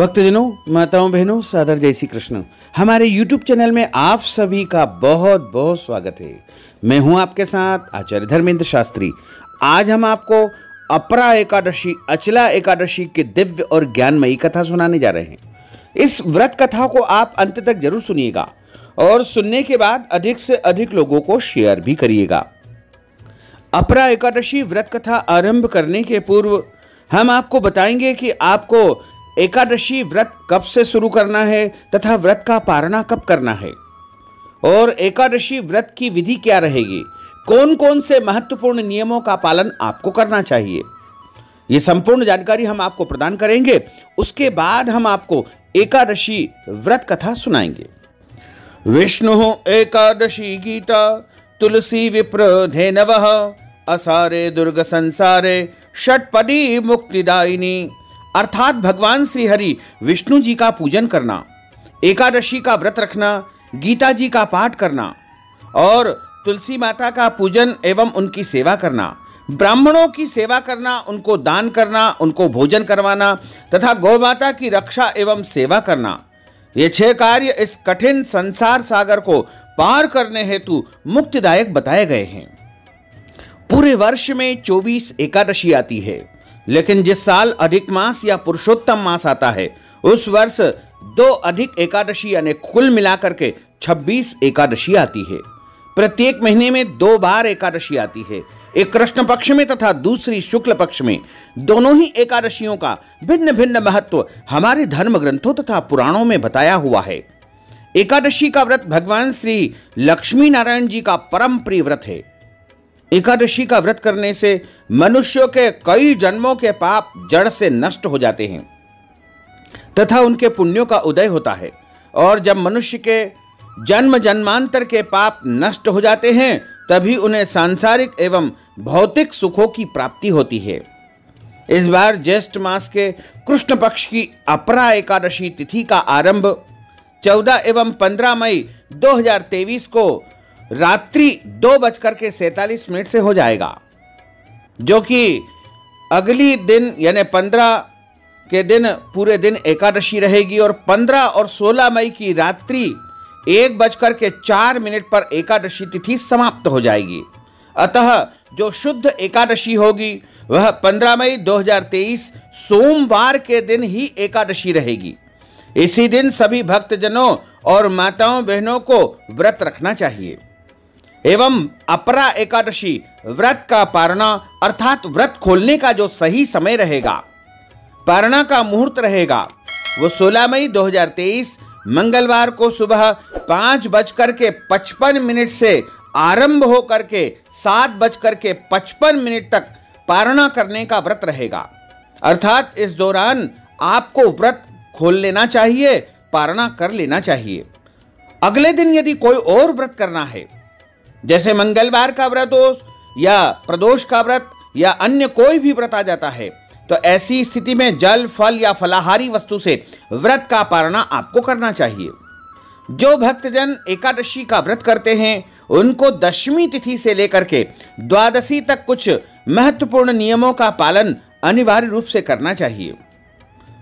भक्तजनों, माताओं, बहनों, सादर जय श्री कृष्ण। हमारे YouTube चैनल में आप सभी का बहुत बहुत स्वागत है। मैं हूं आपके साथ आचार्य धर्मेंद्र शास्त्री। आज हम आपको अपरा एकादशी, अचला एकादशी की दिव्य और ज्ञानमयी कथा सुनाने जा रहे हैं। इस व्रत कथा को आप अंत तक जरूर सुनिएगा और सुनने के बाद अधिक से अधिक लोगों को शेयर भी करिएगा। अपरा एकादशी व्रत कथा आरंभ करने के पूर्व हम आपको बताएंगे कि आपको एकादशी व्रत कब से शुरू करना है तथा व्रत का पारणा कब करना है और एकादशी व्रत की विधि क्या रहेगी, कौन कौन से महत्वपूर्ण नियमों का पालन आपको करना चाहिए। ये संपूर्ण जानकारी हम आपको प्रदान करेंगे। उसके बाद हम आपको एकादशी व्रत कथा सुनाएंगे। विष्णु एकादशी गीता तुलसी विप्र धेनवः असारे दुर्ग संसारे षटपदी मुक्तिदायिनी। अर्थात भगवान श्री हरि विष्णु जी का पूजन करना, एकादशी का व्रत रखना, गीता जी का पाठ करना और तुलसी माता का पूजन एवं उनकी सेवा करना, ब्राह्मणों की सेवा करना, उनको दान करना, उनको भोजन करवाना तथा गौ माता की रक्षा एवं सेवा करना, ये 6 कार्य इस कठिन संसार सागर को पार करने हेतु मुक्तिदायक बताए गए हैं। पूरे वर्ष में 24 एकादशी आती है, लेकिन जिस साल अधिक मास या पुरुषोत्तम मास आता है उस वर्ष 2 अधिक एकादशी यानी कुल मिलाकर के 26 एकादशी आती है। प्रत्येक महीने में 2 बार एकादशी आती है, एक कृष्ण पक्ष में तथा दूसरी शुक्ल पक्ष में। दोनों ही एकादशियों का भिन्न भिन्न महत्व हमारे धर्म ग्रंथों तथा पुराणों में बताया हुआ है। एकादशी का व्रत भगवान श्री लक्ष्मी नारायण जी का परम प्रिय व्रत है। एकादशी का व्रत करने से मनुष्यों के कई जन्मों के पाप जड़ से नष्ट हो जाते हैं तथा उनके पुण्यों का उदय होता है, और जब मनुष्य के जन्म जन्मांतर के पाप नष्ट हो जाते हैं तभी उन्हें सांसारिक एवं भौतिक सुखों की प्राप्ति होती है। इस बार ज्येष्ठ मास के कृष्ण पक्ष की अपरा एकादशी तिथि का आरंभ 14 एवं 15 मई 2023 को रात्रि 2:47 से हो जाएगा, जो कि अगली दिन यानी 15 के दिन पूरे दिन एकादशी रहेगी और 15 और 16 मई की रात्रि 1:04 पर एकादशी तिथि समाप्त हो जाएगी। अतः जो शुद्ध एकादशी होगी वह 15 मई 2023 सोमवार के दिन ही एकादशी रहेगी। इसी दिन सभी भक्तजनों और माताओं बहनों को व्रत रखना चाहिए एवं अपरा एकादशी व्रत का पारणा अर्थात व्रत खोलने का जो सही समय रहेगा, पारणा का मुहूर्त रहेगा, वो 16 मई 2023 मंगलवार को सुबह 5:55 से आरंभ होकर के 7:55 तक पारणा करने का व्रत रहेगा। अर्थात इस दौरान आपको व्रत खोल लेना चाहिए, पारणा कर लेना चाहिए। अगले दिन यदि कोई और व्रत करना है, जैसे मंगलवार का व्रत हो या प्रदोष का व्रत या अन्य कोई भी व्रत आ जाता है, तो ऐसी स्थिति में जल, फल या फलाहारी वस्तु से व्रत का पारणा आपको करना चाहिए। जो भक्तजन एकादशी का व्रत करते हैं उनको दशमी तिथि से लेकर के द्वादशी तक कुछ महत्वपूर्ण नियमों का पालन अनिवार्य रूप से करना चाहिए।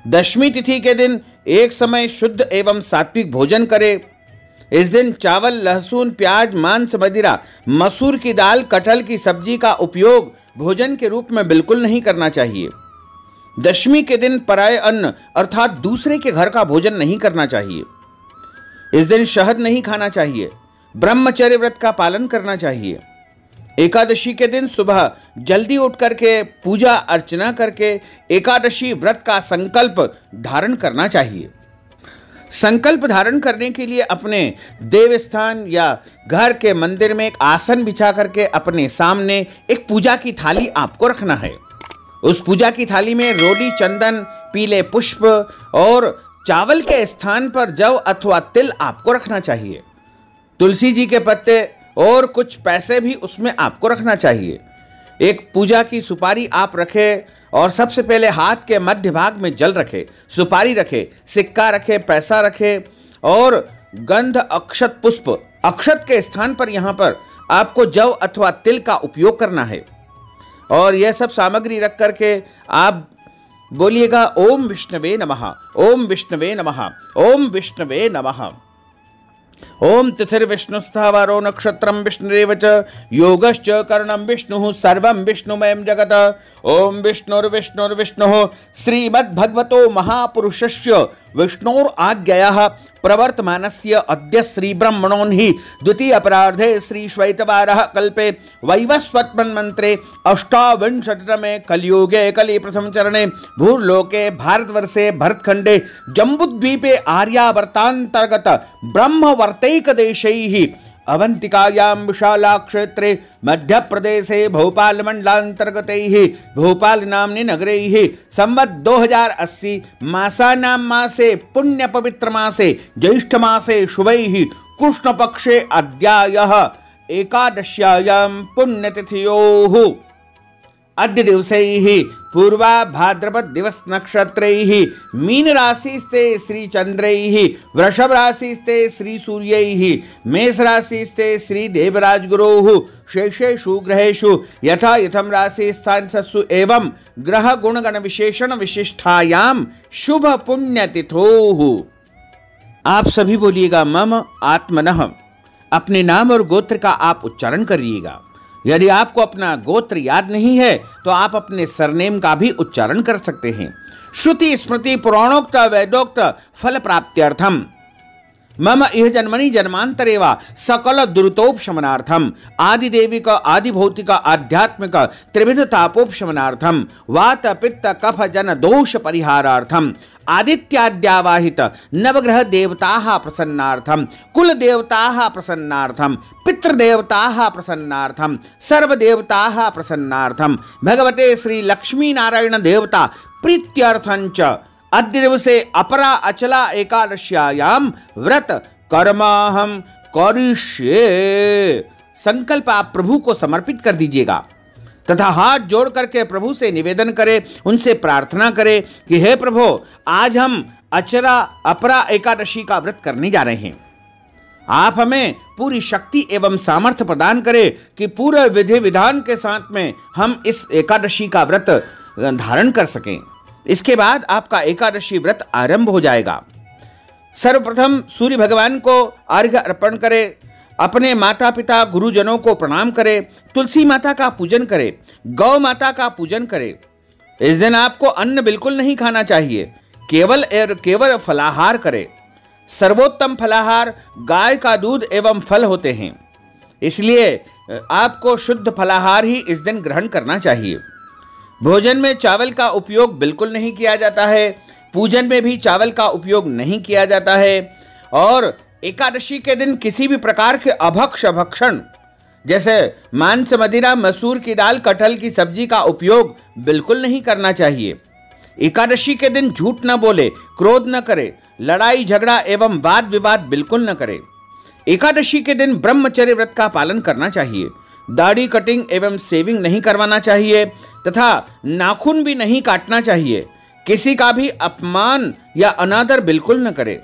दशमी तिथि के दिन एक समय शुद्ध एवं सात्विक भोजन करें। इस दिन चावल, लहसुन, प्याज, मांस, मदिरा, मसूर की दाल, कटहल की सब्जी का उपयोग भोजन के रूप में बिल्कुल नहीं करना चाहिए। दशमी के दिन पराये अन्न अर्थात दूसरे के घर का भोजन नहीं करना चाहिए। इस दिन शहद नहीं खाना चाहिए। ब्रह्मचर्य व्रत का पालन करना चाहिए। एकादशी के दिन सुबह जल्दी उठ करके पूजा अर्चना करके एकादशी व्रत का संकल्प धारण करना चाहिए। संकल्प धारण करने के लिए अपने देव स्थान या घर के मंदिर में एक आसन बिछा करके अपने सामने एक पूजा की थाली आपको रखना है। उस पूजा की थाली में रोली, चंदन, पीले पुष्प और चावल के स्थान पर जव अथवा तिल आपको रखना चाहिए। तुलसी जी के पत्ते और कुछ पैसे भी उसमें आपको रखना चाहिए। एक पूजा की सुपारी आप रखें और सबसे पहले हाथ के मध्य भाग में जल रखें, सुपारी रखें, सिक्का रखें, पैसा रखें और गंध, अक्षत, पुष्प, अक्षत के स्थान पर यहाँ पर आपको जव अथवा तिल का उपयोग करना है। और यह सब सामग्री रख करके आप बोलिएगा ओम विष्णवे नमः, ओम विष्णवे नमः, ओम विष्णवे नमः। ओम तिथिर्विष्णुस्तः वारो नक्षत्रं विष्णुरेव च योगश्च करणं विष्णुः सर्वं विष्णुमयं जगत्। ओम विष्णुर्विष्णुर्विष्णुः श्रीमद्भगवतो महापुरुषस्य विष्णोराज्ञया प्रवर्तमानस्य अद्य श्रीब्रह्मणोन्हि द्वितीय अपरार्धे श्रीश्वैतवारः कल्पे वैवस्वत्मन्वन्त्रे अष्टाविंशतितमे कलियुगे कलि प्रथम चरणे भूर्लोके भारतवर्षे भरतखण्डे जम्बूद्वीपे आर्यावर्तान्तर्गत ब्रह्मवर्तैकदेशैः अवंतिकायां विशाला क्षेत्रे मध्य प्रदेशे भोपाल मंडलांतर्गतैः भोपाल नाम्नि नगरैः संवत् 2080 मासानां मासे पुण्य पवित्र मासे ज्येष्ठ मासे शुभैः कृष्ण पक्षे अद्यायः एकादश्यायां पुण्यतिथयोः अद्य दिवसैः पूर्वा भाद्रपद दिवस नक्षत्रैः मीन राशिस्ते श्री चंद्रैः वृषभ राशिस्ते श्री सूर्यैः मेष राशिस्ते श्री देवराज गुरोः शेषेषु ग्रहेषु यथा यथम राशि स्थानसु एवं ग्रह गुणगण विशेषण विशिष्टायां शुभ पुण्यतिथोः। आप सभी बोलिएगा मम आत्मनः। अपने नाम और गोत्र का आप उच्चारण करिएगा। यदि आपको अपना गोत्र याद नहीं है तो आप अपने सरनेम का भी उच्चारण कर सकते हैं। श्रुति स्मृति पुराणोक्त वेदोक्त फल प्राप्त्यर्थम मम इह जन्मनि जन्मांतरे वा सकल दुरितोपशमनार्थम आदि देविक आदि भौतिक आध्यात्मिक त्रिविध तापोपशमनार्थम वात पित्त कफ जन दोष परिहारार्थम आदित्याद्यावाहित नवग्रह देवताः प्रसन्नार्थम कुल देवताः प्रसन्नार्थम पितृदेवताः प्रसन्नार्थम सर्वदेवताः प्रसन्नार्थम भगवते श्री लक्ष्मी नारायण देवता प्रीत्यर्थंच अद्य दिवसे अपरा अचला एकादश्यायां व्रत कर्माहम करिष्ये। संकल्प आप प्रभु को समर्पित कर दीजिएगा तथा हाथ जोड़ करके प्रभु से निवेदन करें, उनसे प्रार्थना करें कि हे प्रभु, आज हम अचरा अपरा एकादशी का व्रत करने जा रहे हैं। आप हमें पूरी शक्ति एवं सामर्थ्य प्रदान करें कि पूरे विधि विधान के साथ में हम इस एकादशी का व्रत धारण कर सकें। इसके बाद आपका एकादशी व्रत आरंभ हो जाएगा। सर्वप्रथम सूर्य भगवान को अर्घ्य अर्पण करें, अपने माता पिता गुरुजनों को प्रणाम करें, तुलसी माता का पूजन करें, गौ माता का पूजन करें। इस दिन आपको अन्न बिल्कुल नहीं खाना चाहिए, केवल फलाहार करें। सर्वोत्तम फलाहार गाय का दूध एवं फल होते हैं, इसलिए आपको शुद्ध फलाहार ही इस दिन ग्रहण करना चाहिए। भोजन में चावल का उपयोग बिल्कुल नहीं किया जाता है, पूजन में भी चावल का उपयोग नहीं किया जाता है और एकादशी के दिन किसी भी प्रकार के अभक्ष भक्षण जैसे मांस मदिरा मसूर की दाल कटहल की सब्जी का उपयोग बिल्कुल नहीं करना चाहिए। एकादशी के दिन झूठ न बोले, क्रोध न करे, लड़ाई झगड़ा एवं वाद विवाद बिल्कुल न करे। एकादशी के दिन ब्रह्मचर्य व्रत का पालन करना चाहिए। दाढ़ी कटिंग एवं सेविंग नहीं करवाना चाहिए तथा नाखून भी नहीं काटना चाहिए। किसी का भी अपमान या अनादर बिल्कुल न करे।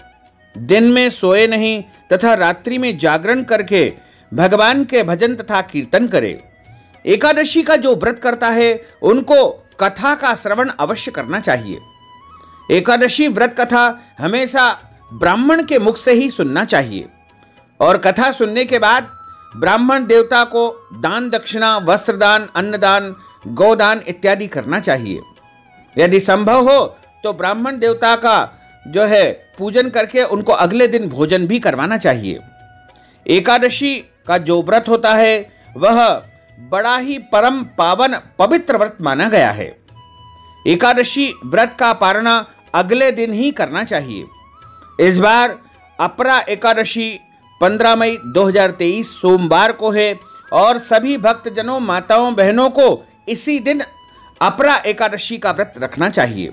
दिन में सोए नहीं तथा रात्रि में जागरण करके भगवान के भजन तथा कीर्तन करे। एकादशी का जो व्रत करता है उनको कथा का श्रवण अवश्य करना चाहिए। एकादशी व्रत कथा हमेशा ब्राह्मण के मुख से ही सुनना चाहिए और कथा सुनने के बाद ब्राह्मण देवता को दान दक्षिणा वस्त्रदान अन्नदान गोदान इत्यादि करना चाहिए। यदि संभव हो तो ब्राह्मण देवता का जो है पूजन करके उनको अगले दिन भोजन भी करवाना चाहिए। एकादशी का जो व्रत होता है वह बड़ा ही परम पावन पवित्र व्रत माना गया है। एकादशी व्रत का पारणा अगले दिन ही करना चाहिए। इस बार अपरा एकादशी 15 मई 2023 सोमवार को है और सभी भक्तजनों माताओं बहनों को इसी दिन अपरा एकादशी का व्रत रखना चाहिए।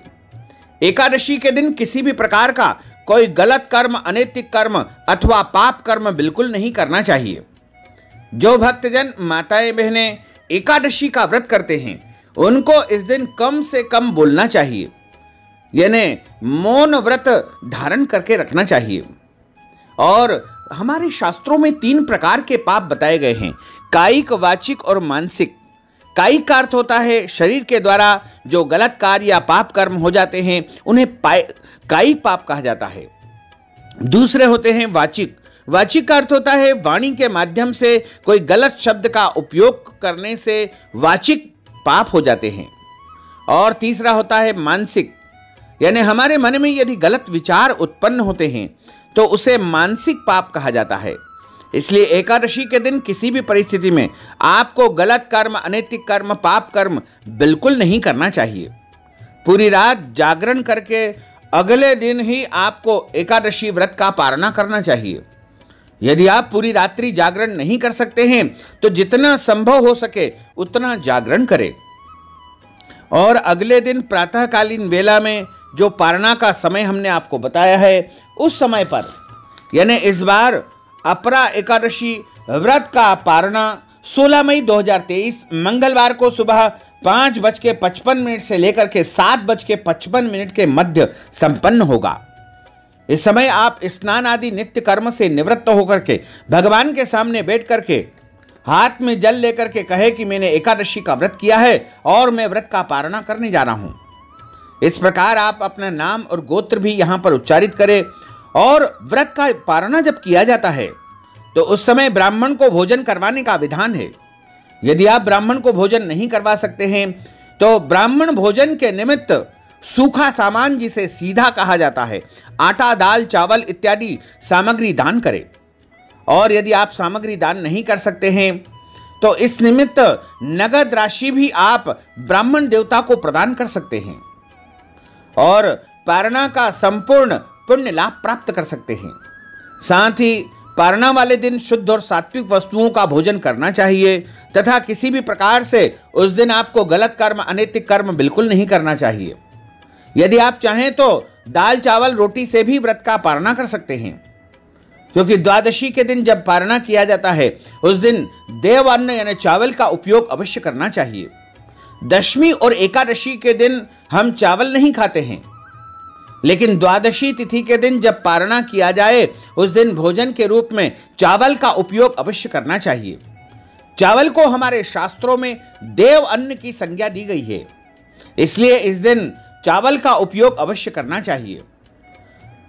एकादशी के दिन किसी भी प्रकार का कोई गलत कर्म, अनैतिक कर्म अथवा पाप कर्म बिल्कुल नहीं करना चाहिए। जो भक्तजन माताएं बहनें एकादशी का व्रत करते हैं उनको इस दिन कम से कम बोलना चाहिए, यानी मौन व्रत धारण करके रखना चाहिए। और हमारे शास्त्रों में 3 प्रकार के पाप बताए गए हैं, कायिक, वाचिक और मानसिक। कायिक का अर्थ होता है शरीर के द्वारा जो गलत कार्य या पाप कर्म हो जाते हैं उन्हें कायिक पाप कहा जाता है। दूसरे होते हैं वाचिक। वाचिक का अर्थ होता है वाणी के माध्यम से कोई गलत शब्द का उपयोग करने से वाचिक पाप हो जाते हैं। और तीसरा होता है मानसिक, यानी हमारे मन में यदि गलत विचार उत्पन्न होते हैं तो उसे मानसिक पाप कहा जाता है। इसलिए एकादशी के दिन किसी भी परिस्थिति में आपको गलत कर्म, अनैतिक कर्म, पाप कर्म बिल्कुल नहीं करना चाहिए। पूरी रात जागरण करके अगले दिन ही आपको एकादशी व्रत का पालना करना चाहिए। यदि आप पूरी रात्रि जागरण नहीं कर सकते हैं तो जितना संभव हो सके उतना जागरण करें। और अगले दिन प्रातःकालीन वेला में जो पारणा का समय हमने आपको बताया है उस समय पर, यानी इस बार अपरा एकादशी व्रत का पारणा 16 मई 2023 मंगलवार को सुबह 5:55 से लेकर के 7:55 के मध्य संपन्न होगा। इस समय आप स्नान आदि नित्य कर्म से निवृत्त होकर के भगवान के सामने बैठ करके हाथ में जल लेकर के कहे कि मैंने एकादशी का व्रत किया है और मैं व्रत का पारणा करने जा रहा हूं। इस प्रकार आप अपना नाम और गोत्र भी यहां पर उच्चारित करें। और व्रत का पारणा जब किया जाता है तो उस समय ब्राह्मण को भोजन करवाने का विधान है। यदि आप ब्राह्मण को भोजन नहीं करवा सकते हैं तो ब्राह्मण भोजन के निमित्त सूखा सामान, जिसे सीधा कहा जाता है, आटा, दाल, चावल इत्यादि सामग्री दान करें। और यदि आप सामग्री दान नहीं कर सकते हैं तो इस निमित्त नगद राशि भी आप ब्राह्मण देवता को प्रदान कर सकते हैं और पारणा का संपूर्ण पुण्य लाभ प्राप्त कर सकते हैं। साथ ही पारणा वाले दिन शुद्ध और सात्विक वस्तुओं का भोजन करना चाहिए तथा किसी भी प्रकार से उस दिन आपको गलत कर्म, अनैतिक कर्म बिल्कुल नहीं करना चाहिए। यदि आप चाहें तो दाल, चावल, रोटी से भी व्रत का पारणा कर सकते हैं, क्योंकि द्वादशी के दिन जब पारणा किया जाता है उस दिन देव अन्न यानी चावल का उपयोग अवश्य करना चाहिए। दशमी और एकादशी के दिन हम चावल नहीं खाते हैं, लेकिन द्वादशी तिथि के दिन जब पारणा किया जाए उस दिन भोजन के रूप में चावल का उपयोग अवश्य करना चाहिए। चावल को हमारे शास्त्रों में देव अन्न की संज्ञा दी गई है, इसलिए इस दिन चावल का उपयोग अवश्य करना चाहिए।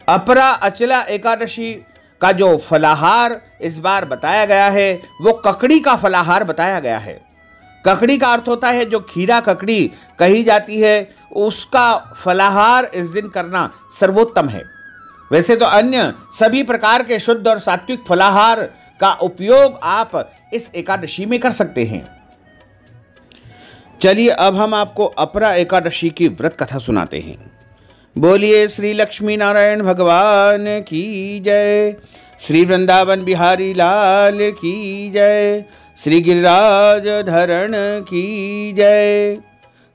अपरा अचला एकादशी का जो फलाहार इस बार बताया गया है वो ककड़ी का फलाहार बताया गया है। ककड़ी का अर्थ होता है जो खीरा ककड़ी कही जाती है, उसका फलाहार इस दिन करना सर्वोत्तम है। वैसे तो अन्य सभी प्रकार के शुद्ध और सात्विक फलाहार का उपयोग आप इस एकादशी में कर सकते हैं। चलिए अब हम आपको अपरा एकादशी की व्रत कथा सुनाते हैं। बोलिए श्री लक्ष्मी नारायण भगवान की जय, श्री वृंदावन बिहारी लाल की जय, श्री गिरिराज धरण की जय,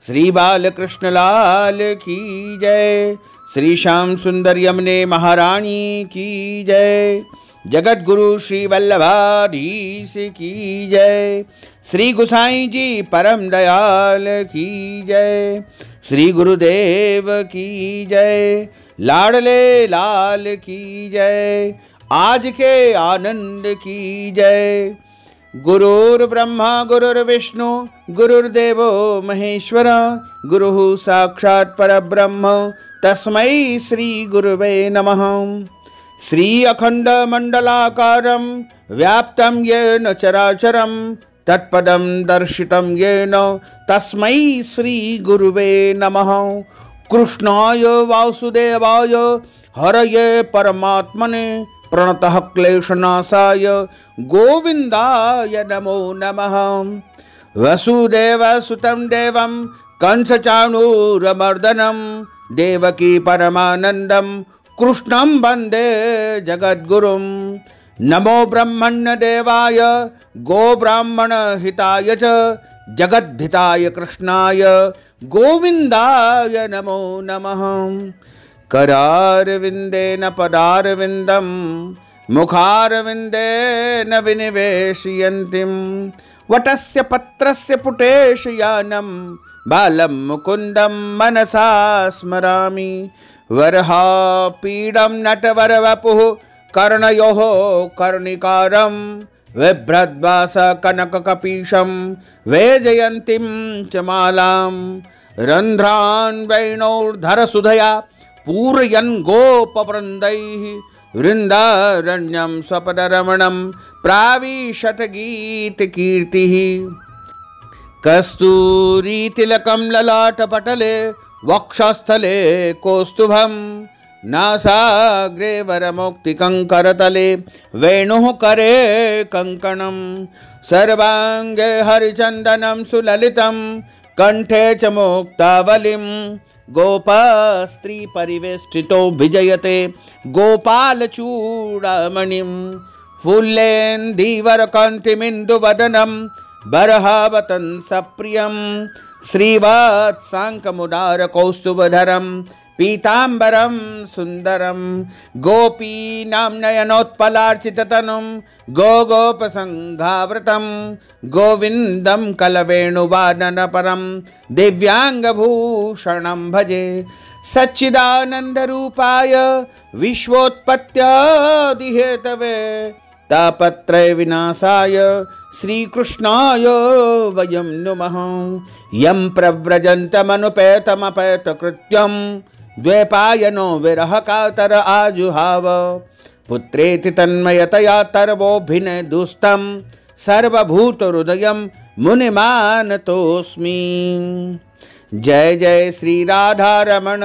श्री बालकृष्ण लाल की जय, श्री श्याम सुंदर यमुने महारानी की जय, जगत गुरु श्री वल्लभाधीश की जय, श्री गुसाई जी परम दयाल की जय, श्री गुरुदेव की जय, लाडले लाल की जय, आज के आनंद की जय। गुरुर् ब्रह्मा गुरुर्विष्णु गुरुर्देवो महेश्वर, गुरुः साक्षात् परब्रह्म तस्मै श्री गुरुवे नमः। श्री अखंड मंडलाकारं व्याप्तं येन चराचरं तत्पदं दर्शितं येन तस्मै श्री गुरुवे नमः। कृष्णाय वासुदेवाय हरये परमात्मने प्रणतः क्लेशनाशाय गोविंदाय नमो नमः। वसुदेवसुतं देवं कंसचाणूरमर्दनं देवकी परमानन्दं कृष्णं वन्दे जगद्गुरुं। नमो ब्रह्मण्य देवाय गोब्राह्मण हिताय च जगद्धिताय कृष्णाय गोविंदाय नमो नमः। करारविन्देन पदारविन्दं मुखारविन्देन विनिवेशयन्तीं वटस्य पत्रस्य पुटेशयानं बालं मुकुन्दं मनसा स्मरामि। वरहापीडं नटवरवपुः कर्णयोः कर्णिकारं बिभ्रद्वास कनककपीशं वैजयन्तीं च मालां रन्ध्रान् वैणोर्धरसुधया पूरयन् गोपवृन्दैः वृन्दारण्यं स्वपदरमणं प्राविशत गीतकीर्तिः। कस्तूरीतिलकं ललाटपटले वक्षस्थले कौस्तुभं नासाग्रे वरमौक्तिकं करतले वेणुः करे कङ्कणं सर्वाङ्गे हरिचन्दनं सुललितं कंठे च मुक्तावलिं गोपस्त्री परिवेष्टितो विजयते गोपालचूडामणिं फुल्लेन्दीवरकान्तिमिन्दुवदनं बर्हावतं सप्रियं श्रीवत्साङ्कमुदारकौस्तुभधरं पीताम्बरं सुन्दरं गोपीनां नयनोत्पलार्चिततनुं गोगोपसङ्घावृतं गोविन्दं कलवेणुवादनपरं दिव्याङ्गभूषणं भजे। सच्चिदानन्दरूपाय विश्वोत्पत्त्यादिहेतवे तापत्रय विनाशाय श्रीकृष्णाय वयं नुमः। यं प्रव्रजन्तमनुपेतमपेतकृत्यं द्वैपायनो विरहकातर आजुहाव पुत्रेति तन्मयतया तर्वोऽभिनयदुस्तं सर्वभूतहृदयं मुनिमानतोऽस्मि। जय जय श्री राधारमण,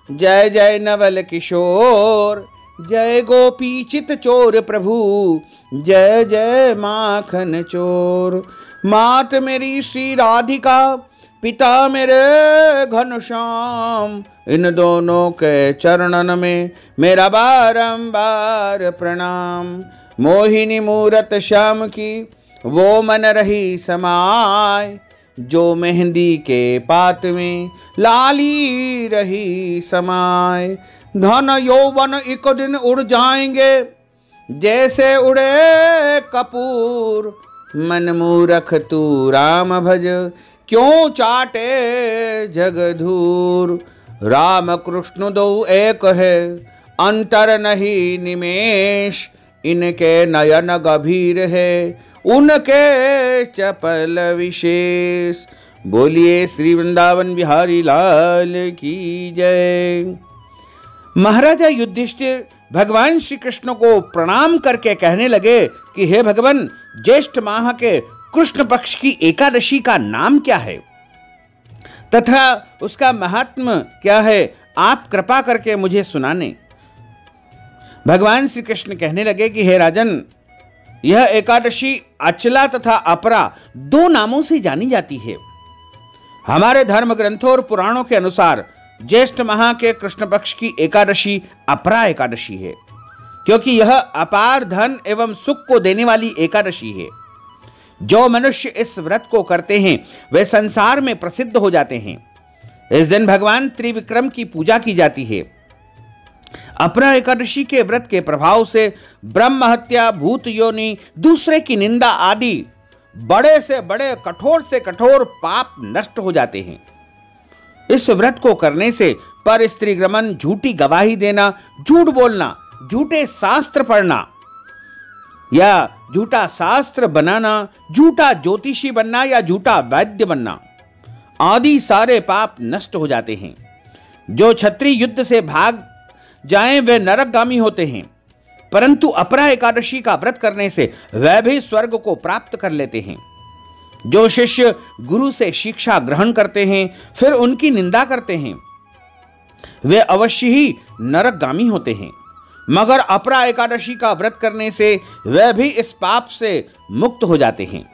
जय जय नवल किशोर, जय गोपी चित चोर प्रभु, जय जय माखन चोर। मात मेरी श्री राधिका, पिता मेरे घनश्याम, इन दोनों के चरणन में मेरा बारंबार प्रणाम। मोहिनी मूरत श्याम की वो मन रही समाय, जो मेहंदी के पात में लाली रही समाय। धन यौवन एक दिन उड़ जाएंगे जैसे उड़े कपूर, मन मूरख तू राम भज क्यों चाटे जगधूर। राम कृष्ण दो एक है अंतर नहीं निमेष, इनके नयन गभीर है उनके चपल विशेष। बोलिए श्री वृंदावन बिहारी लाल की जय। महाराजा युधिष्ठिर भगवान श्री कृष्ण को प्रणाम करके कहने लगे कि हे भगवान, ज्येष्ठ माह के कृष्ण पक्ष की एकादशी का नाम क्या है तथा उसका महात्म्य क्या है, आप कृपा करके मुझे सुनाने। भगवान श्री कृष्ण कहने लगे कि हे राजन, यह एकादशी अचला तथा अपरा दो नामों से जानी जाती है। हमारे धर्म ग्रंथों और पुराणों के अनुसार ज्येष्ठ माह के कृष्ण पक्ष की एकादशी अपरा एकादशी है, क्योंकि यह अपार धन एवं सुख को देने वाली एकादशी है। जो मनुष्य इस व्रत को करते हैं वे संसार में प्रसिद्ध हो जाते हैं। इस दिन भगवान त्रिविक्रम की पूजा की जाती है। अपरा एकादशी के व्रत के प्रभाव से ब्रह्म हत्या, भूत योनि, दूसरे की निंदा आदि बड़े से बड़े, कठोर से कठोर पाप नष्ट हो जाते हैं। इस व्रत को करने से पर स्त्री गमन, झूठी गवाही देना, झूठ बोलना, झूठे शास्त्र पढ़ना या झूठा शास्त्र बनाना, झूठा ज्योतिषी बनना या झूठा वैद्य बनना आदि सारे पाप नष्ट हो जाते हैं। जो क्षत्रिय युद्ध से भाग जाएं वे नरकगामी होते हैं, परंतु अपरा एकादशी का व्रत करने से वह भी स्वर्ग को प्राप्त कर लेते हैं। जो शिष्य गुरु से शिक्षा ग्रहण करते हैं फिर उनकी निंदा करते हैं वे अवश्य ही नरकगामी होते हैं, मगर अपरा एकादशी का व्रत करने से वे भी इस पाप से मुक्त हो जाते हैं।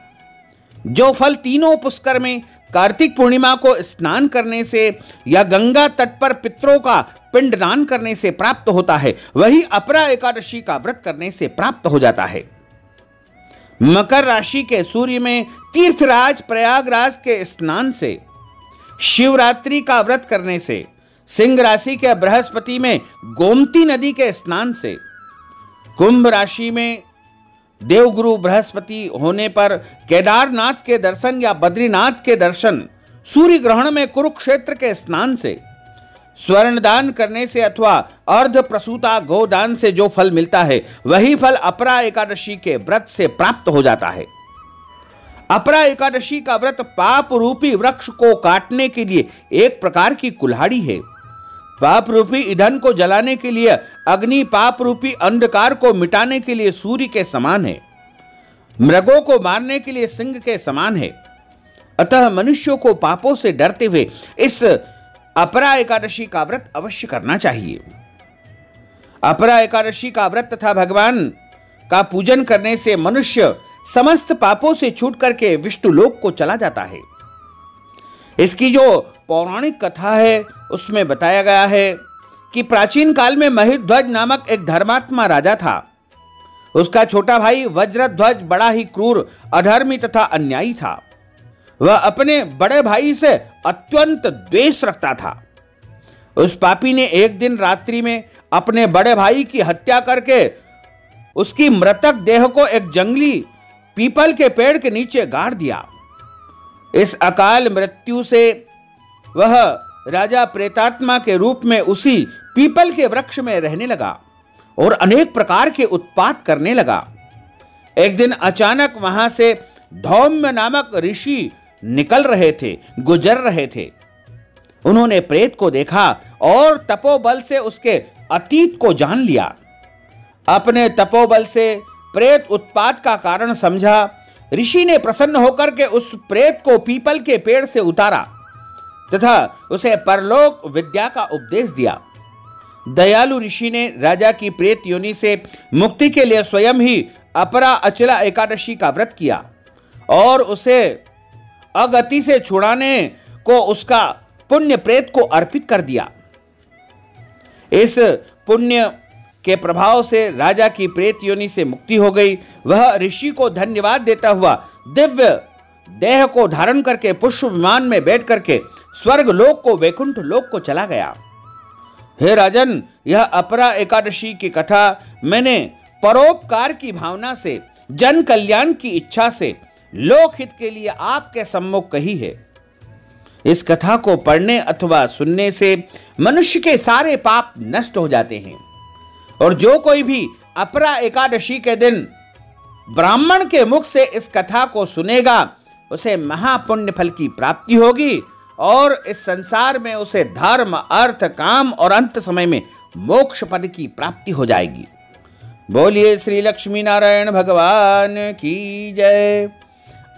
जो फल तीनों पुष्कर में कार्तिक पूर्णिमा को स्नान करने से या गंगा तट पर पितरों का पिंडदान करने से प्राप्त होता है, वही अपरा एकादशी का व्रत करने से प्राप्त हो जाता है। मकर राशि के सूर्य में तीर्थराज प्रयागराज के स्नान से, शिवरात्रि का व्रत करने से, सिंह राशि के बृहस्पति में गोमती नदी के स्नान से, कुंभ राशि में देवगुरु बृहस्पति होने पर केदारनाथ के दर्शन या बद्रीनाथ के दर्शन, सूर्य ग्रहण में कुरुक्षेत्र के स्नान से, स्वर्ण दान करने से अथवा अर्ध प्रसूता गोदान से जो फल मिलता है वही फल अपरा एकादशी के व्रत से प्राप्त हो जाता है। अपरा एकादशी का व्रत पाप रूपी वृक्ष को काटने के लिए एक प्रकार की कुल्हाड़ी है। पाप रूपी ईंधन को जलाने के लिए अग्नि, पाप रूपी अंधकार को मिटाने के लिए सूर्य के समान है, मृगों को मारने के लिए सिंह के समान है। अतः मनुष्यों को पापों से डरते हुए इस अपरा एकादशी का व्रत अवश्य करना चाहिए। अपरा एकादशी का व्रत तथा भगवान का पूजन करने से मनुष्य समस्त पापों से छूट करके विष्णु लोक को चला जाता है। इसकी जो पौराणिक कथा है उसमें बताया गया है कि प्राचीन काल में महिध्वज नामक एक धर्मात्मा राजा था। उसका छोटा भाई वज्रध्वज बड़ा ही क्रूर, अधर्मी तथा अन्यायी था। वह अपने बड़े भाई से अत्यंत द्वेष रखता था। उस पापी ने एक दिन रात्रि में अपने बड़े भाई की हत्या करके उसकी मृतक देह को एक जंगली पीपल के पेड़ के नीचे गाड़ दिया। इस अकाल मृत्यु से वह राजा प्रेतात्मा के रूप में उसी पीपल के वृक्ष में रहने लगा और अनेक प्रकार के उत्पात करने लगा। एक दिन अचानक वहां से धौम्य नामक ऋषि निकल रहे थे, गुजर रहे थे। उन्होंने प्रेत को देखा और तपोबल से उसके अतीत को जान लिया। अपने तपोबल से प्रेत उत्पात का कारण समझा। ऋषि ने प्रसन्न होकर के उस प्रेत को पीपल के पेड़ से उतारा तथा उसे परलोक विद्या का उपदेश दिया। दयालु ऋषि ने राजा की प्रेत योनि से मुक्ति के लिए स्वयं ही अपरा अचला एकादशी का व्रत किया और उसे अगति से छुड़ाने को उसका पुण्य प्रेत को अर्पित कर दिया। इस पुण्य के प्रभाव से राजा की प्रेत योनि से मुक्ति हो गई। वह ऋषि को धन्यवाद देता हुआ दिव्य देह को धारण करके पुष्प विमान में बैठ करके स्वर्ग लोक को, वैकुंठ लोक को चला गया। हे राजन, यह अपरा एकादशी की कथा मैंने परोपकार की भावना से, जन कल्याण की इच्छा से, लोकहित के लिए आपके सम्मुख कही है। इस कथा को पढ़ने अथवा सुनने से मनुष्य के सारे पाप नष्ट हो जाते हैं और जो कोई भी अपरा एकादशी के दिन ब्राह्मण के मुख से इस कथा को सुनेगा उसे महापुण्य फल की प्राप्ति होगी और इस संसार में उसे धर्म, अर्थ, काम और अंत समय में मोक्ष पद की प्राप्ति हो जाएगी। बोलिए श्री लक्ष्मी नारायण भगवान की जय।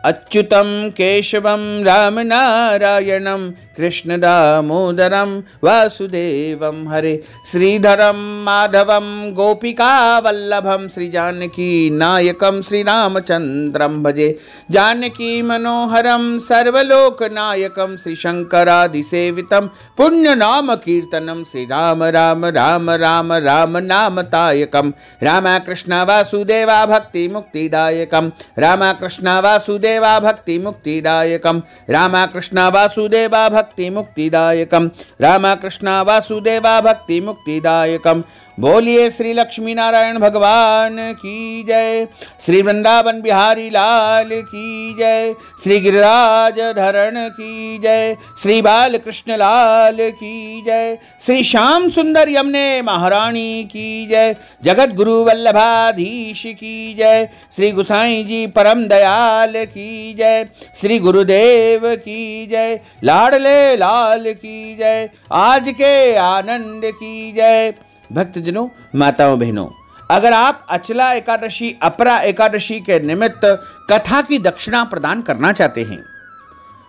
अच्युतम केशवम राम नारायणम कृष्ण दामोदरम वासुदेवम हरे, श्रीधरम माधवम गोपिका वल्लभम, श्री जानकी नायकम श्री रामचंद्रम भजे, जानकी मनोहरम सर्वलोक नायकम, श्री शंकरादि सेवितम पुण्य नाम कीर्तनम, श्री राम राम राम राम राम नाम तायकम, रामा कृष्ण वासुदेवा भक्ति मुक्तिदायकम, रामा कृष्ण वासुदेवा भक्ति मुक्तिदायकम, रामा कृष्ण वासुदेवा भक्ति मुक्तिदायकम, रामा कृष्ण वासुदेवा भक्ति मुक्तिदायकम। बोलिए श्री लक्ष्मी नारायण भगवान की जय। श्री वृंदावन बिहारी लाल की जय। श्री गिरिराज धरण की जय। श्री बाल कृष्ण लाल की जय। श्री श्याम सुंदर यमुने महारानी की जय। जगत गुरु वल्लभाधीश की जय। श्री गुसाई जी परम दयाल की जय। श्री गुरुदेव की जय। लाडले लाल की जय। आज के आनंद की जय। भक्तजनों, माताओं, बहनों, अगर आप अचला एकादशी, अपरा एकादशी के निमित्त कथा की दक्षिणा प्रदान करना चाहते हैं,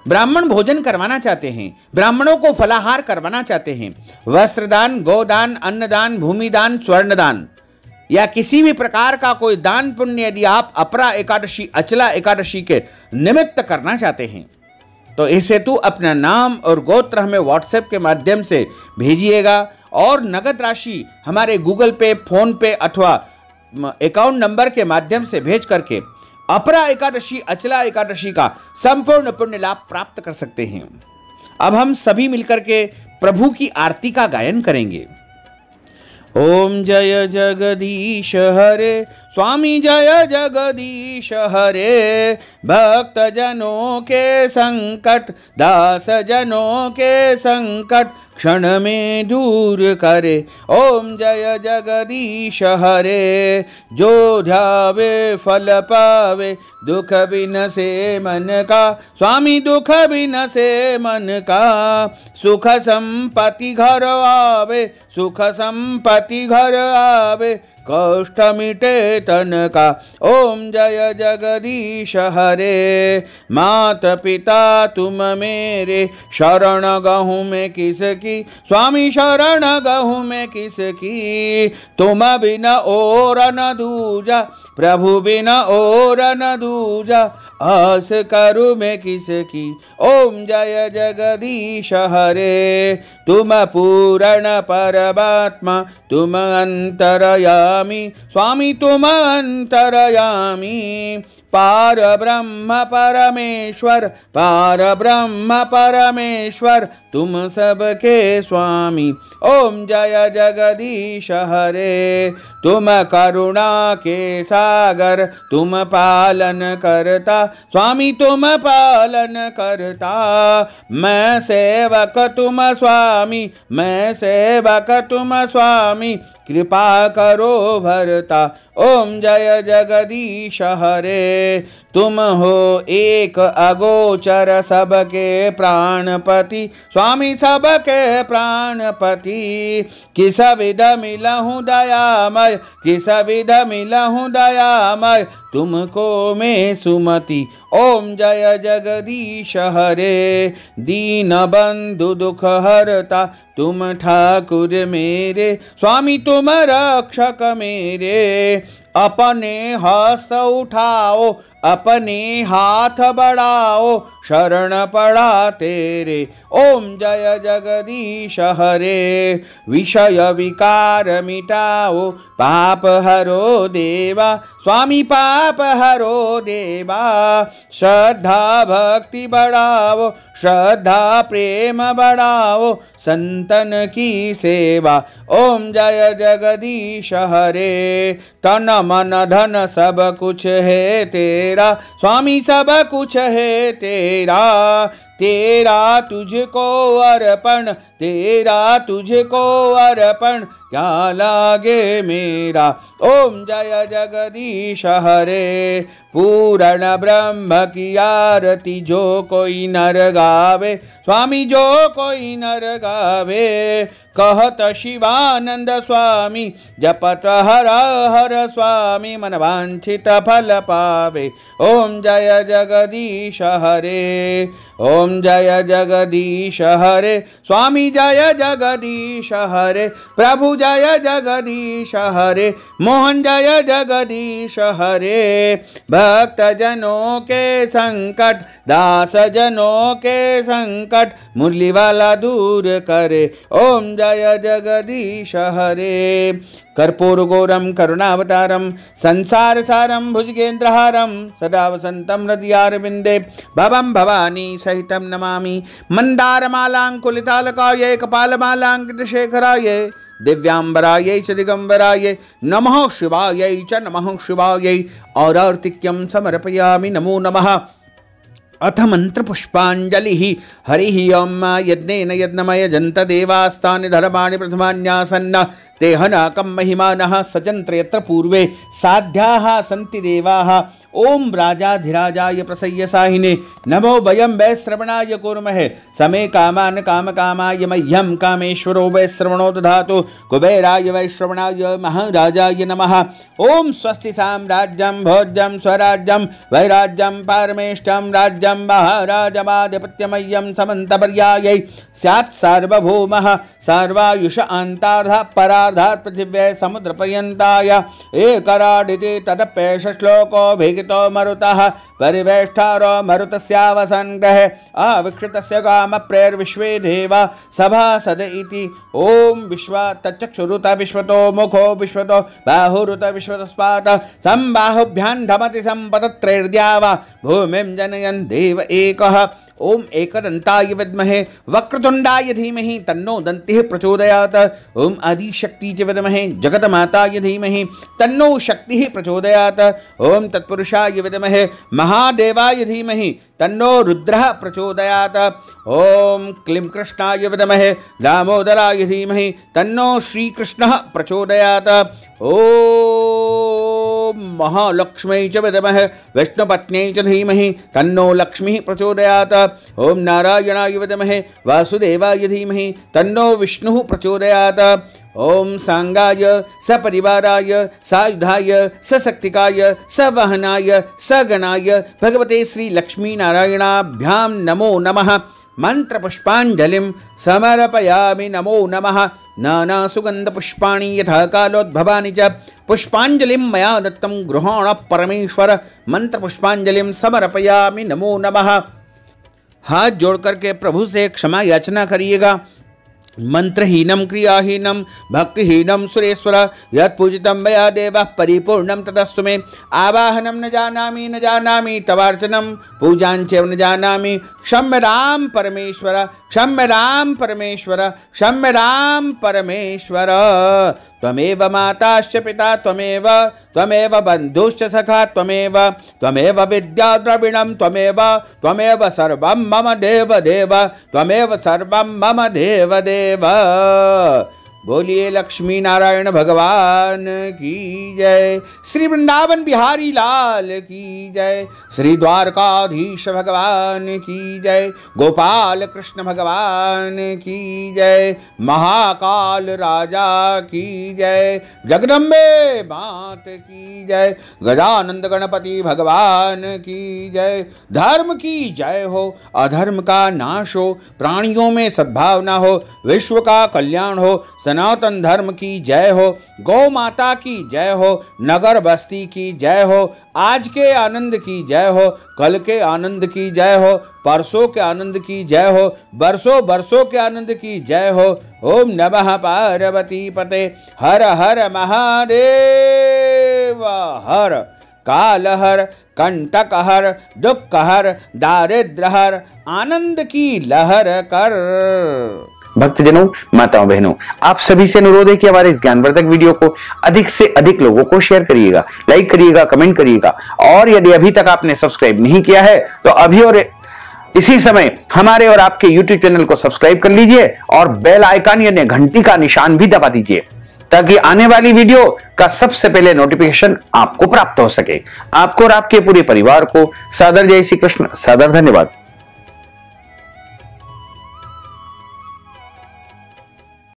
ब्राह्मण भोजन करवाना चाहते हैं, ब्राह्मणों को फलाहार करवाना चाहते हैं, वस्त्रदान, गोदान, अन्नदान, भूमिदान, स्वर्णदान या किसी भी प्रकार का कोई दान पुण्य यदि आप अपरा एकादशी, अचला एकादशी के निमित्त करना चाहते हैं तो इस हेतु अपना नाम और गोत्र हमें व्हाट्सएप के माध्यम से भेजिएगा और नगद राशि हमारे गूगल पे, फोन पे अथवा अकाउंट नंबर के माध्यम से भेज करके अपरा एकादशी, अचला एकादशी का संपूर्ण पुण्य लाभ प्राप्त कर सकते हैं। अब हम सभी मिलकर के प्रभु की आरती का गायन करेंगे। ओम जय जगदीश हरे, स्वामी जय जगदीश हरे, भक्त जनों के संकट, दास जनों के संकट क्षण में दूर करे। ओम जय जगदीश हरे। जो ध्यावे फल पावे, दुख बिन से मन का स्वामी, दुख बिन से मन का। सुख संपत्ति घर आवे, सुख संपत्ति घर आवे, कष्ट मिटे तन का। ओम जय जगदीश हरे। मात पिता तुम मेरे, शरण गहूँ में किसकी स्वामी, शरण गहूँ में किसकी। तुम बिना और न दूजा, प्रभु बिना और न दूजा, आस करूँ मैं किसकी। ओम जय जगदीश हरे। तुम पूर्ण परमात्मा, तुम अंतरयामी स्वामी, तुम अंतरयामी। पार ब्रह्म परमेश्वर, पार ब्रह्म परमेश्वर, तुम सबके स्वामी। ओम जय जगदीश हरे। तुम करुणा के सागर, तुम पालन करता स्वामी, तुम पालन करता। मैं सेवक तुम स्वामी, मैं सेवक तुम स्वामी, कृपा करो भरता। ओम जय जगदीश हरे। तुम हो एक अगोचर, सबके प्राणपति स्वामी, सबके प्राणपति। किस विध मिलहूँ दयामय, किस विध मिलहूँ दयामय, तुमको मैं सुमति। ओम जय जगदीश हरे। दीन बंधु दुख हरता, तुम ठाकुर मेरे स्वामी, तुम रक्षक मेरे। अपने हस्त उठाओ, अपने हाथ बढ़ाओ, शरण पड़ा तेरे। ओम जय जगदीश हरे। विषय विकार मिटाओ, पाप हरो देवा स्वामी, पाप हरो देवा। श्रद्धा भक्ति बढ़ाओ, श्रद्धा प्रेम बढ़ाओ, संतन की सेवा। ओम जय जगदीश हरे। तन मन धन सब कुछ है तेरा स्वामी, सब कुछ है तेरा। तेरा तुझको अर्पण, तेरा तुझको अर्पण, क्या लागे मेरा। ओम जय जगदीश हरे। पूर्ण ब्रह्म की आरती जो कोई नर गावे स्वामी, जो कोई नर गावे। कहत शिवानंद स्वामी, जपत हर हर स्वामी, मन वांछित फल पावे। ओम जय जगदीश हरे। ओम जय जगदीश हरे। स्वामी जय जगदीश हरे। प्रभु जय जगदीश हरे। मोहन जय जगदीश हरे। भक्त जनों के संकट, दास जनों के संकट, मुरली वाला दूर करे। ओम जय जगदीश हरे। कर्पूर गौरम करुणावतारम, संसार सारम भुजगेंद्रहारम, सदा वसंतम हृदयारविंदे भवम भवानी सहितम नमामि। मंदारमालांकुलितालकाय कपालमालांकितशेखराय, दिव्यांबरायै च दिगंबरायै नमः शिवायै च नमः शिवायै। और आर्तिक्यं समर्पयामि। नमो नमः। अथ मंत्र पुष्पांजलि। हरि ओम। यज्ञेन यज्ञमय जंत देवास्तानि धर्माणि प्रथमान्यासन्न, तेहनाकं महिमानः सजन्त्र यत्र पूर्वे साध्याः सन्ति देवाः। ओम राजाधिराजाय प्रसय्य साहिने, नमो वयं वै श्रवणाय कुर्महे। समे कामान काम कामाय, मह्यं कामेश्वरो वै श्रवणो दधातु। कुबेराय वै श्रवणाय महाराजाय नमः। ओम स्वस्ति साम्राज्यं भोज्यं स्वराज्यं वैराज्यं पारमेष्टं राज्यं महाराजमाधिपत्यमय्यं समन्तपर्यायै स्यात् सार्वभौमः। सर्वायुष अन्तार्धः परार्धः पृथिव्यै समुद्रपर्यन्ताय। एकराडिति तदप्येष श्लोको भेगितो मरुतः परिवेष्टारो मरुतस्यावसङ्ग्रहे अविक्षितस्य कामप्रेर्विश्वे देवा सभासद इति। ओम विश्वा तच्चक्षुरुत विश्वतो मुखो विश्वतो बाहुरुत विश्वतस्पात संबाहुभ्यां धमति संपतत्रैर्द्यावा भूमिं जनयन् देव एकः। ओम एकदंताय विद्महे वक्रतुंडाय धीमहि तन्नो दन्तिः प्रचोदयात्। ओम आदिशक्ति च विद्महे जगन्माताय धीमहि तन्नो शक्तिः प्रचोदयात्। ओम तत्पुरुषाय विद्महे महादेवाय धीमहि तन्नो रुद्रः प्रचोदयात्। ओम क्लीं कृष्णाय विद्महे दामोदराय धीमहि तन्नो श्रीकृष्णः प्रचोदयात्। ओम महालक्ष्म्यै च विद्महे विष्णुपत्न्यै च धीमहि तन्नो लक्ष्मीः प्रचोदयात्। ओम नारायणाय विद्महे वासुदेवाय धीमहि तन्नो विष्णुः प्रचोदयात्। ओम सांगाय सपरिवाराय सायुधाय सशक्तिकाय सवहनाय सगणाय भगवते श्री लक्ष्मी नारायणाभ्यां नमो नमः। मंत्र पुष्पांजलिं समर्पयामि नमो नमः। नाना सुगंध पुष्पाणि यथा कालोद्भवानि च पुष्पांजलिं मया दत्तं गृहाण परमेश्वर। मंत्र पुष्पांजलिं समर्पयामि नमो नमः। हाथ जोड़ करके प्रभु से क्षमा याचना करिएगा। मंत्रहीनम क्रियाहीनम भक्तिहीनम सुरेश्वर यत्पूजितं मया देवः परिपूर्णं तदस्तु मे। आवाहनं न जानामि तवार्चनं पूजाञ्च न जानामि। क्षम्य राम परमेश्वर क्षम्य राम परमेश्वर क्षम्य राम परमेश्वर। त्वमेव माताश्च पिता त्वमेव बन्धुश्च सखा त्वमेव विद्या द्रविणं त्वमेव सर्वं मम देव त्वमेव सर्वं मम देव देव। बोलिए लक्ष्मी नारायण भगवान की जय। श्री वृंदावन बिहारी लाल की जय। श्री द्वारकाधीश भगवान की जय। गोपाल कृष्ण भगवान की जय। महाकाल राजा की जय। जगदम्बे मात की जय। गजानंद गणपति भगवान की जय। धर्म की जय हो, अधर्म का नाश हो, प्राणियों में सद्भावना हो, विश्व का कल्याण हो। सनातन धर्म की जय हो, गौ माता की जय हो, नगर बस्ती की जय हो, आज के आनंद की जय हो, कल के आनंद की जय हो, परसों के आनंद की जय हो, बरसों बरसों के आनंद की जय हो। ओम नमः पार्वती पते हर हर महादेव। हर काल हर कंटक हर दुख हर दारिद्र हर आनंद की लहर कर। भक्तजनों, माताओं, बहनों, आप सभी से अनुरोध है कि हमारे इस ज्ञानवर्धक वीडियो को अधिक से अधिक लोगों को शेयर करिएगा, लाइक करिएगा, कमेंट करिएगा। और यदि अभी तक आपने सब्सक्राइब नहीं किया है तो अभी और इसी समय हमारे और आपके YouTube चैनल को सब्सक्राइब कर लीजिए और बेल आइकन यानी घंटी का निशान भी दबा दीजिए ताकि आने वाली वीडियो का सबसे पहले नोटिफिकेशन आपको प्राप्त हो सके। आपको और आपके पूरे परिवार को सादर जय श्री कृष्ण, सादर धन्यवाद।